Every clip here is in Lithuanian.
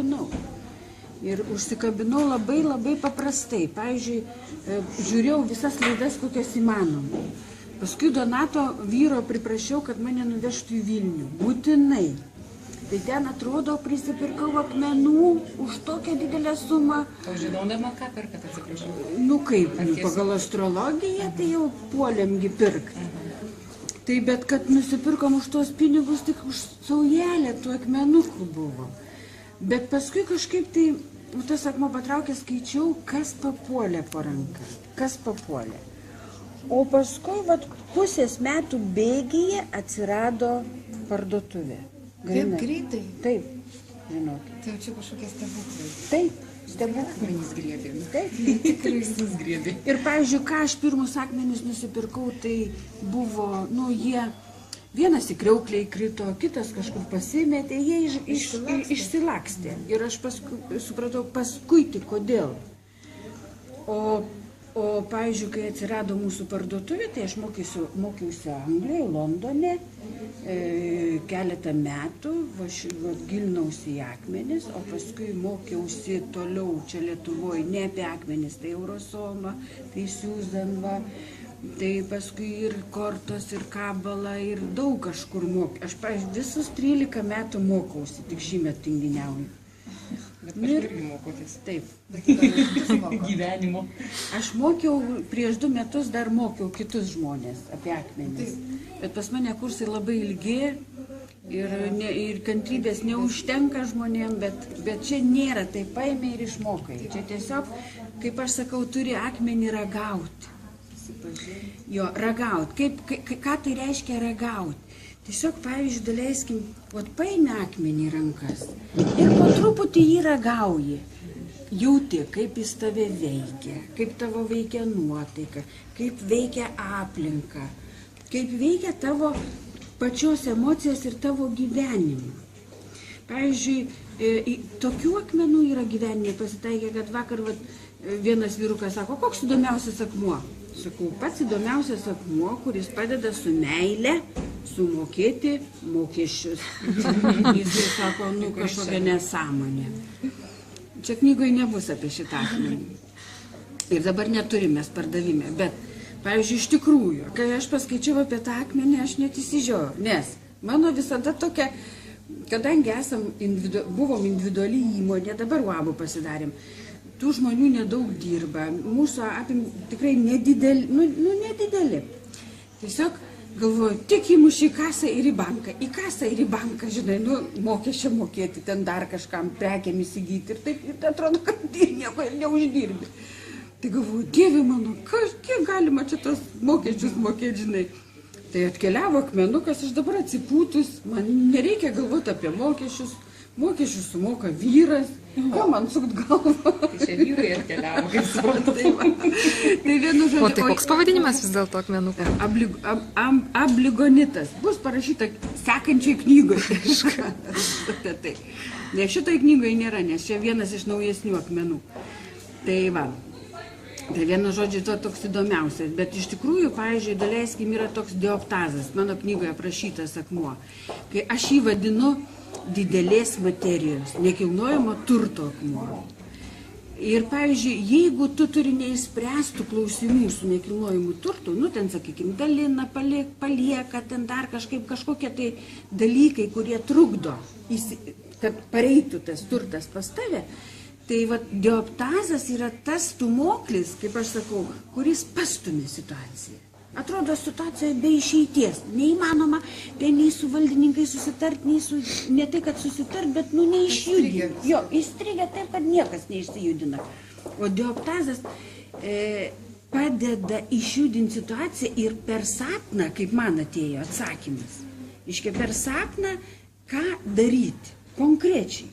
užsikabinau. Ir užsikabinau labai labai paprastai. Pavyzdžiui, žiūrėjau visas laidas, kokias įmanoma. Paskui Donato vyro priprašiau, kad mane nuvežtų į Vilnių. Būtinai. Tai ten atrodo prisipirkau akmenų už tokią didelę sumą. O žinodama, ką perkat, atsiprašau? Nu kaip, pagal astrologiją, tai jau puolėmgi pirkti. Tai bet kad nusipirkom už tos pinigus, tik už saujelę tų akmenukų buvo. Bet paskui kažkaip tai, tas akmuo patraukė, skaičiau, kas papuolė po ranką. Kas papuolė. O paskui, pusės metų bėgyje atsirado parduotuvė. Taip greitai? Taip, žinokit. Tai čia kažkokie stebuklai. Taip, stebuklai. Akmenys griebė. Taip. Tikrai visus griebė. Ir, pavyzdžiui, ką aš pirmus akmenis nusipirkau, tai buvo, jie, vienas į kriauklę įkrito, kitas kažkur pasimetė, jie išsilakstė. Ir aš supratau paskui tik kodėl. O pavyzdžiui, kai atsirado mūsų parduotuvė, tai aš mokiausi Anglijoje, Londone, keletą metų, gilinausi į akmenis, o paskui mokiausi toliau čia Lietuvoje, ne apie akmenis, tai Eurosoma, tai Siūzanva, tai paskui ir kortos, ir kabala, ir daug kažkur mokiausi. Aš, pavyzdžiui, visus 13 metų mokausi, tik šįmet tinginiauju. Bet kažkur irgi mokotės. Taip. Gyvenimo. Aš mokiau, prieš 2 metus dar mokiau kitus žmonės apie akmenis. Bet pas mane kursai labai ilgi ir kantrybės neužtenka žmonėm, bet čia nėra, tai paėmė ir išmokai. Čia tiesiog, kaip aš sakau, turi akmenį ragauti. Jo, ragauti. Ką tai reiškia ragauti? Tiesiog, pavyzdžiui, daleiskim, paėmė akmenį į rankas ir po truputį jį ragauji. Jauti, kaip jis tave veikia, kaip tavo veikia nuotaika, kaip veikia aplinka, kaip veikia tavo pačios emocijos ir tavo gyvenimą. Pavyzdžiui, tokių akmenų yra gyvenime pasitaikė, kad vakar vienas vyrukas sako, koks įdomiausias akmuo? Sakau, pats įdomiausias akmuo, kuris padeda su meile sumokėti mokesčius. Jis sako, kažkokia nesąmonė. Čia knygoje nebus apie šitą akmenį. Ir dabar neturime pardavime. Bet, pavyzdžiui, iš tikrųjų, kai aš paskaičiau apie tą akmenį, aš net įsižiojau. Nes mano visada tokia, kadangi buvom individuali įmonė, dabar UAB pasidarėm. Tų žmonių nedaug dirba, mūsų apim tikrai nedideli. Tiesiog galvoju, tik įmuši į kasą ir į banką. Į kasą ir į banką, žinai, mokesčio mokėti, ten dar kažkam prekiam įsigyti. Ir taip, ir atrodo, kad nieko ir neuždirbi. Tai galvoju, Dieve mano, kiek galima čia tos mokesčius mokėti, žinai. Tai atkeliavo akmenukas, aš dabar atsipūtus, man nereikia galvoti apie mokesčius. Mokesčius sumoka vyras, ko man sukt galvą. Tai čia vyrai atkeliavo, kaip suprantu. Tai vienu žodžiu. O tai koks pavadinimas vis dėlto akmenuko? Abligonitas. Bus parašyta sekančiai knygoje. Tai. Ne, šitoj knygoje nėra, nes čia vienas iš naujesnių akmenų. Tai va. Tai vienu žodžiu, to toks įdomiausias. Bet iš tikrųjų, pavyzdžiui, daleiskim, yra toks dioptazas, mano knygoje aprašytas akmuo. Kai aš jį vadinu didelės materijos, nekilnojamo turto akmuo. Ir, pavyzdžiui, jeigu tu turi neišspręstų klausimų su nekilnojimu turtu, ten, sakykime, dalina, palieka, ten dar kažkokie tai dalykai, kurie trukdo, kad pareitų tas turtas pas tave, tai dioptazas yra tas stūmoklis, kaip aš sakau, kuris pastumė situaciją. Atrodo, situacija be išeities, neįmanoma, tai nei su valdininkais susitart, ne tai, kad susitart, bet neišjudinti. Jo, įstrigę taip, kad niekas neišsijudina. O dioptazas padeda išjudinti situaciją ir per sapną, kaip man atėjo atsakymas. Iškia per sapną, ką daryti konkrečiai.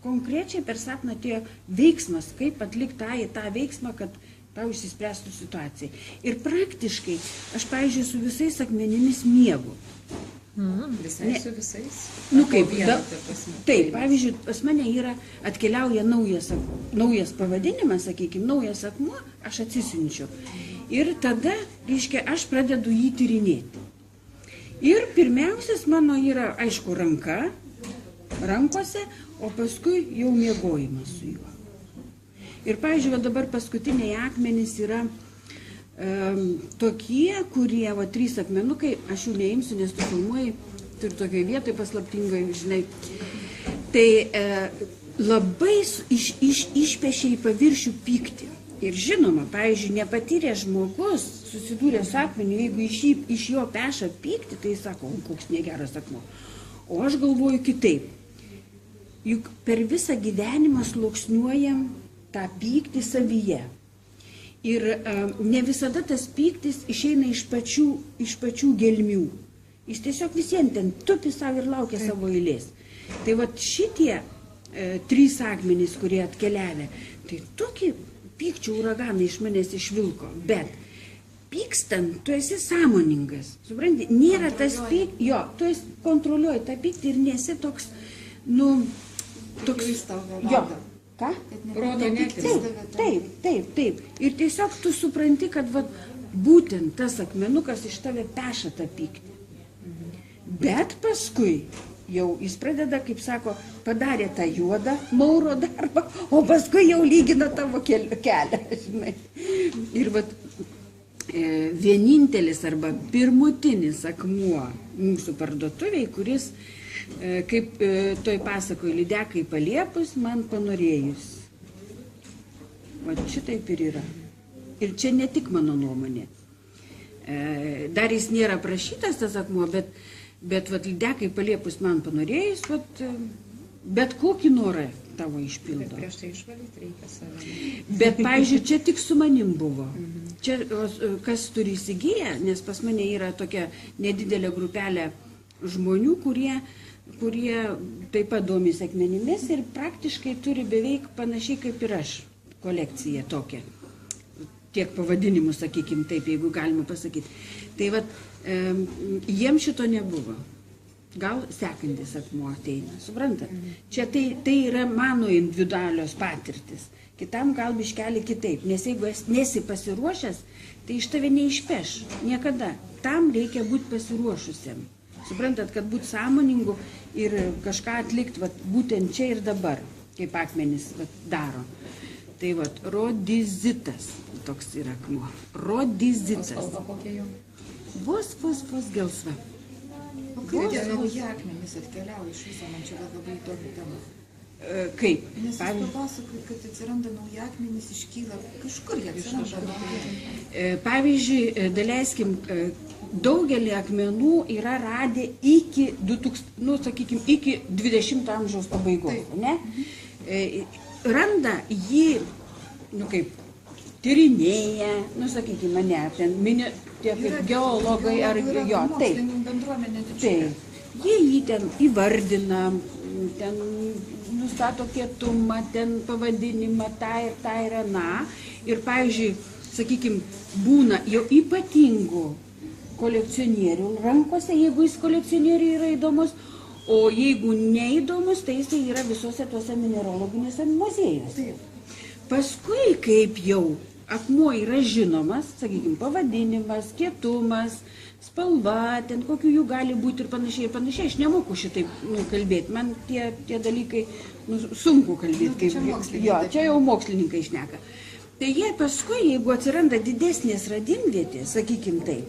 Konkrečiai per sapną atėjo veiksmas, kaip atlikti tą veiksmą, kad tau išsispręstų situacijai. Ir praktiškai, aš, pavyzdžiui, su visais akmenimis miegu. Visai su visais? Kaip, taip, pavyzdžiui, pas mane atkeliauja naujas pavadinimas, sakykime, naujas akmuo, aš atsisiunčiu. Ir tada, reiškia, aš pradedu jį tyrinėti. Ir pirmiausias mano yra, aišku, ranka, rankose, o paskui jau miegojimas su juo. Ir, pavyzdžiui, va dabar paskutiniai akmenys yra tokie, kurie, va, 3 akmenukai, aš jų neimsiu, nes tu filmuoji, turiu tokiai vietai paslaptingai, žinai. Tai labai išpešia į paviršių pyktį. Ir žinoma, pavyzdžiui, nepatyręs žmogus susidūrė su akmeniu, jeigu iš jo peša pyktį, tai sako, koks negeras akmuo. O aš galvoju kitaip. Juk per visą gyvenimą sluoksniuojam tą pyktį savyje. Ir ne visada tas pyktis išeina iš pačių gelmių. Jis tiesiog visiems ten tupi savo ir laukia savo eilės. Tai va šitie 3 akmenys, kurie atkeliavę, tai tokį pykčio uraganą iš manęs išvilko. Bet pykstant, tu esi sąmoningas. Supranti, nėra tas pyktis, jo, tu kontroliuoji tą pyktį ir nesi toks, toks, jo. Ką? Rodo netis. Taip. Ir tiesiog tu supranti, kad va, būtent tas akmenukas iš tave peša tą pyktį. Bet paskui jau jis pradeda, kaip sako, padarė tą juodą Mauro darbą, o paskui jau lygina tavo kelią, žinai. Ir va, vienintelis arba pirmutinis akmuo mūsų parduotuviai, kuris, kaip toj pasakoje, lydekai paliepus, man panorėjus. Va šitaip ir yra. Ir čia ne tik mano nuomonė. Dar jis nėra prašytas tas akmuo, bet vat, lydekai paliepus man panorėjus, vat, bet kokį norą tavo išpildo. Bet prieš tai išvalyti reikia save. Bet, pavyzdžiui, čia tik su manim buvo. Čia, kas turi įsigiję, nes pas mane yra tokia nedidelė grupelė žmonių, kurie taip pat domisi akmenimis ir praktiškai turi beveik panašiai kaip ir aš kolekciją tokią. Tiek pavadinimų, sakykime taip, jeigu galima pasakyti. Tai vat, jiems šito nebuvo. Gal sekantis akmuo ateina, suprantat? Čia tai yra mano individualios patirtis. Kitam gal biškelį kitaip, nes jeigu nesi pasiruošęs, tai iš tave neišpeš. Niekada. Tam reikia būti pasiruošusiam. Suprantat, kad būti sąmoningu ir kažką atlikti vat, būtent čia ir dabar, kaip akmenys vat, daro. Tai vat, rodizitas toks yra akmuo. Rodizitas. Spalva kokia jau? Vos gelsva. O kaip tie nauji akmenys atkeliauja iš viso, man čia labai įdomi tema. Kaip? Nes jūs papasakot, kad atsiranda nauji akmenys, iškyla, kažkur jie atsiranda. Pavyzdžiui, daleiskim, daugelį akmenų yra radę iki 20 amžiaus pabaigos, ne? Randa jį, kaip, tyrinėja, sakykime, ne, ten tie kaip geologai ar jo, taip. Taip. Jie jį ten įvardina, ten nustato kietumą, ten pavadinimą, tą ir aną. Ir, pavyzdžiui, sakykime, būna jau ypatingų kolekcionierių rankose, jeigu jis kolekcionieriui yra įdomus, o jeigu neįdomus, tai jis yra visose tuose mineraloginėse muziejuose. Paskui, kaip jau akmuo yra žinomas, sakykime, pavadinimas, kietumas, spalva, ten kokių jų gali būti ir panašiai. Aš nemoku šitaip kalbėti, man tie dalykai sunku kalbėti. Čia jau mokslininkai šneka. Tai jie paskui, jeigu atsiranda didesnės radimvietės, sakykime taip,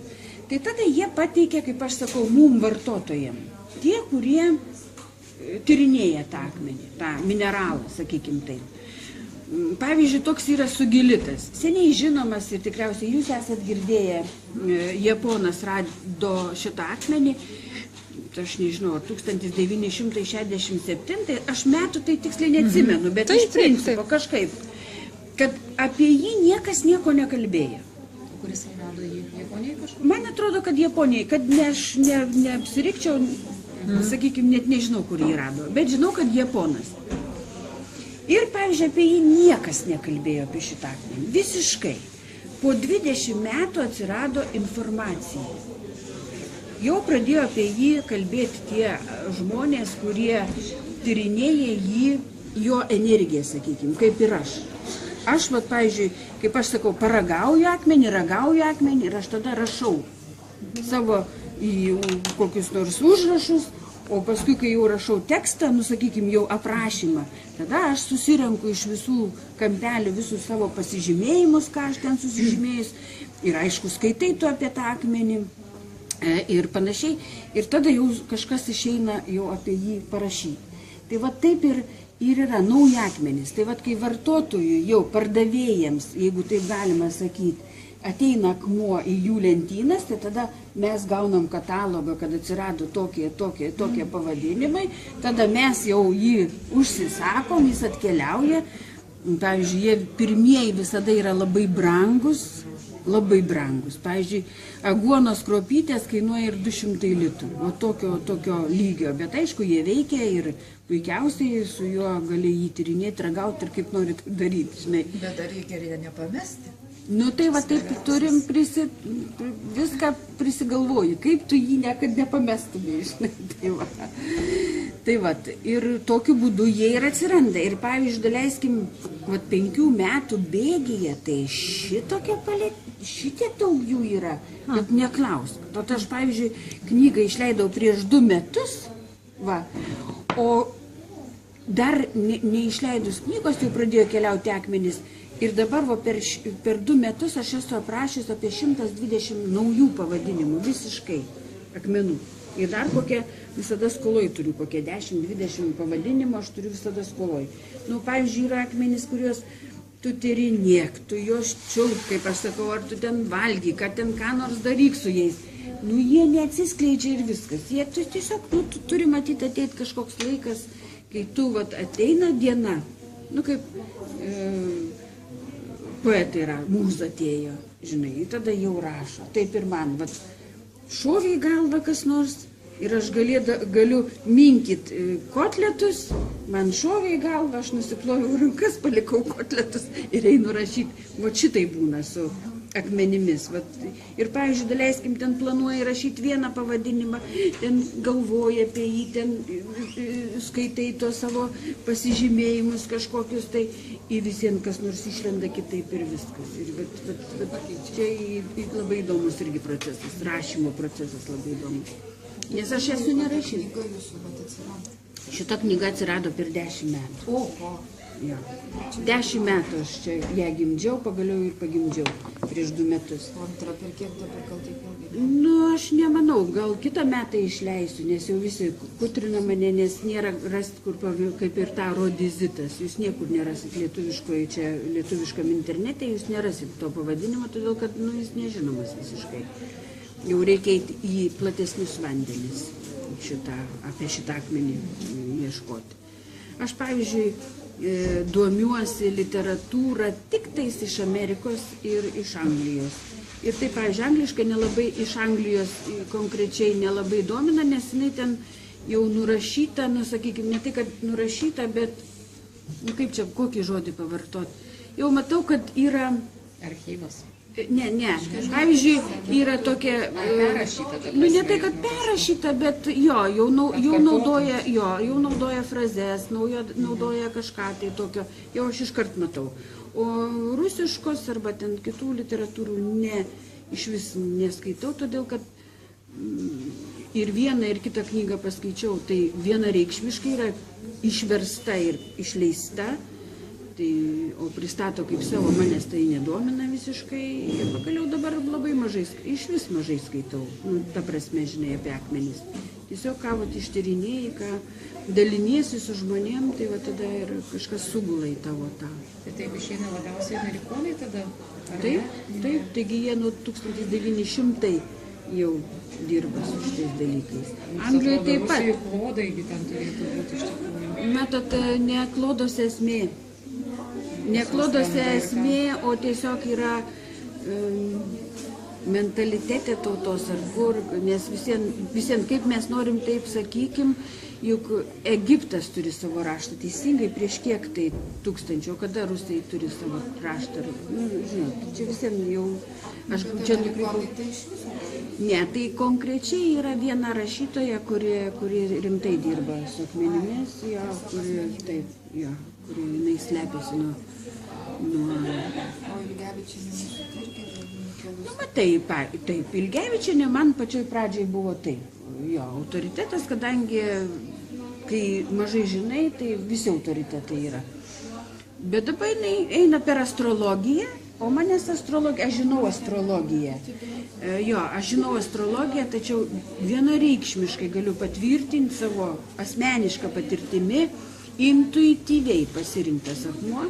tai tada jie pateikia, kaip aš sakau, mum vartotojam. Tie, kurie tyrinėja tą akmenį, tą mineralą, sakykime taip. Pavyzdžiui, toks yra sugilitas. Seniai žinomas ir tikriausiai jūs esat girdėję, japonas rado šitą akmenį, aš nežinau, 1967, aš metų tai tiksliai neatsimenu, bet iš principo kažkaip, kad apie jį niekas nieko nekalbėjo. Kuris rado jį? Japonijai kažkur? Man atrodo, kad Japonijai, kad aš neapsirikčiau, sakykime, net nežinau, kur jį rado, bet žinau, kad japonas. Ir, pavyzdžiui, apie jį niekas nekalbėjo apie šitą akmenį. Visiškai. Po 20 metų atsirado informacija. Jau pradėjo apie jį kalbėti tie žmonės, kurie tyrinėja jį, jo energiją, sakykime, kaip ir aš. Aš, pavyzdžiui, kaip aš sakau, ragauju akmenį ir aš tada rašau savo į kokius nors užrašus, O paskui, kai jau rašau tekstą, nu, sakykime, jau aprašymą, tada aš susirenku iš visų kampelių visus savo pasižymėjimus, ką aš ten susižymėjus. Ir aišku, skaitai tu apie tą akmenį ir panašiai. Ir tada jau kažkas išeina jau apie jį parašyti. Tai va taip ir yra nauji akmenys. Tai va, kai vartotojui, jau pardavėjams, jeigu taip galima sakyti, ateina akmuo į jų lentynas, tai tada mes gaunam katalogą, kad atsirado tokie pavadinimai, tada mes jau jį užsisakom, jis atkeliauja. Pavyzdžiui, jie pirmieji visada yra labai brangus. Pavyzdžiui, aguonos kruopytės kainuoja ir 200 litų, o tokio lygio, bet aišku, jie veikia ir puikiausiai su juo gali jį tyrinėti, ragauti ir kaip nori daryti, žinai. Bet dar reikia ir nepamesti. Nu tai va taip turim viską prisigalvoji, kaip tu jį niekad nepamestumai, žinai, tai va, ir tokiu būdu jie ir atsiranda. Ir pavyzdžiui, daleiskim, 5 metų bėgyje, tai šitiek daug jų yra, kad neklausk. Tot aš, pavyzdžiui, knygą išleidau prieš 2 metus, va, o dar neišleidus knygos jau pradėjo keliauti akmenys. Ir dabar per 2 metus aš esu aprašęs apie 120 naujų pavadinimų, visiškai akmenų. Ir dar visada skoloj turiu, kokie 10-20 pavadinimų aš turiu visada skoloj. Nu, pavyzdžiui, yra akmenys, kuriuos tu tyrinėk, tu juos čiulp, kaip aš sakau, ar tu ten valgyk, ar ten ką nors daryk su jais. Nu, jie neatsiskleidžia ir viskas. Jie tiesiog, nu, tu turi matyti ateiti kažkoks laikas, kai tu, ateina diena, nu, kaip... Poetai yra, mūza atėjo, žinai, tada jau rašo. Taip ir man, šovė į galvą kas nors ir aš galiu minkyt kotletus, man šovė į galvą, aš nusiploviau rankas, palikau kotletus ir einu rašyti. Šitai būna su akmenimis. Ir, pavyzdžiui, daleiskim, ten planuoja rašyti vieną pavadinimą, ten galvoja apie jį, ten skaitai to savo pasižymėjimus kažkokius, tai į visiems kas nors išlenda kitaip ir viskas. Ir čia labai įdomus irgi procesas, rašymo procesas labai įdomus. Nes aš esu nerašys. Šita knyga atsirado per 10 metų. Oho. Ja. 10 metų aš čia ją gimdžiau, pagaliau ir pagimdžiau prieš 2 metus. O antra per kiek dabar gal taip ilgai? Nu, aš nemanau, gal kitą metą išleisiu, nes jau visi kutrina mane, nes nėra rasti, kur kaip ir tą rodizitas. Jūs niekur nerasit lietuviškoje, čia lietuviškam internete, jūs nerasit to pavadinimo, todėl kad, nu, jis nežinomas visiškai. Jau reikia eiti į platesnius vandenis apie šitą akmenį ieškoti. Aš, pavyzdžiui, domiuosi literatūrą tik tais iš Amerikos ir iš Anglijos. Ir taip, pavyzdžiui, angliškai nelabai iš Anglijos konkrečiai nelabai domina, nes jinai ten jau nurašyta, nu, sakykime, ne tai, kad nurašyta, bet, nu, kaip čia, kokį žodį pavartoti. Jau matau, kad yra... Archyvas. Ne. Pavyzdžiui, yra tokia... Perrašyta. Nu, ne tai, kad perrašyta, bet jau naudoja frazes, naudoja kažką tai tokio. Jau aš iškart matau. O rusiškos arba ten kitų literatūrų iš vis neskaitau, todėl kad ir vieną ir kitą knygą paskaičiau, tai vienareikšmiškai yra išversta ir išleista. O pristato kaip savo, manęs tai nedomina visiškai ir pagaliau dabar labai mažai, iš vis mažai skaitau, nu, ta prasme, žinai, apie akmenis. Tiesiog ką ištyrinėjai, ką daliniesi su žmonėm, tai tada ir kažkas sugula į tavo tą. Tai taip išeina labiausiai amerikonai tada? Taip, taigi jie nuo 1900 jau dirba su šitais dalykais. Anglijoje taip pat. Rusijai klodai ten turėtų būti iš tikrųjų. Matot, ne klodos esmė. Ne klodose esmė, o tiesiog yra mentalitete tautos ar kur, nes visien kaip mes norim taip sakykim, juk Egiptas turi savo raštą, teisingai prieš kiek tai tūkstančių, o kada rusai turi savo raštą, nu, žinot, čia visien jau, aš čia nukrypau. Ne, tai konkrečiai yra viena rašytoja, kuri rimtai dirba su akmenimis, kuri jinai slepiasi nuo... O Ilgevičienė mūsų irgi? Taip, Ilgevičienė man pačioj pradžiai buvo taip. jo, autoritetas, kadangi kai mažai žinai, tai visi autoritetai yra. Bet dabar jinai eina per astrologiją, o manęs astrologija, aš žinau astrologiją. Jo, aš žinau astrologiją, tačiau vienareikšmiškai galiu patvirtinti savo asmenišką patirtimi, intuityviai pasirinktas akmuo,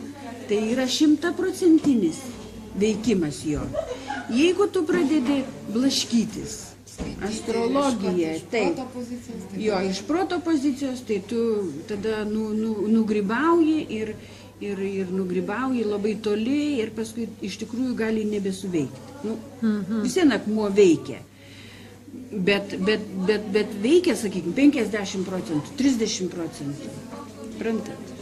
tai yra 100% veikimas jo. Jeigu tu pradedi blaškytis, astrologija, taip, Proto pozicijos, tai jo, iš proto pozicijos, tai tu tada nugrybauji ir nugrybauji labai toli ir paskui iš tikrųjų gali nebesuveikti. Visi akmuo veikia, bet veikia, sakykime, 50%, 30%. Prantat?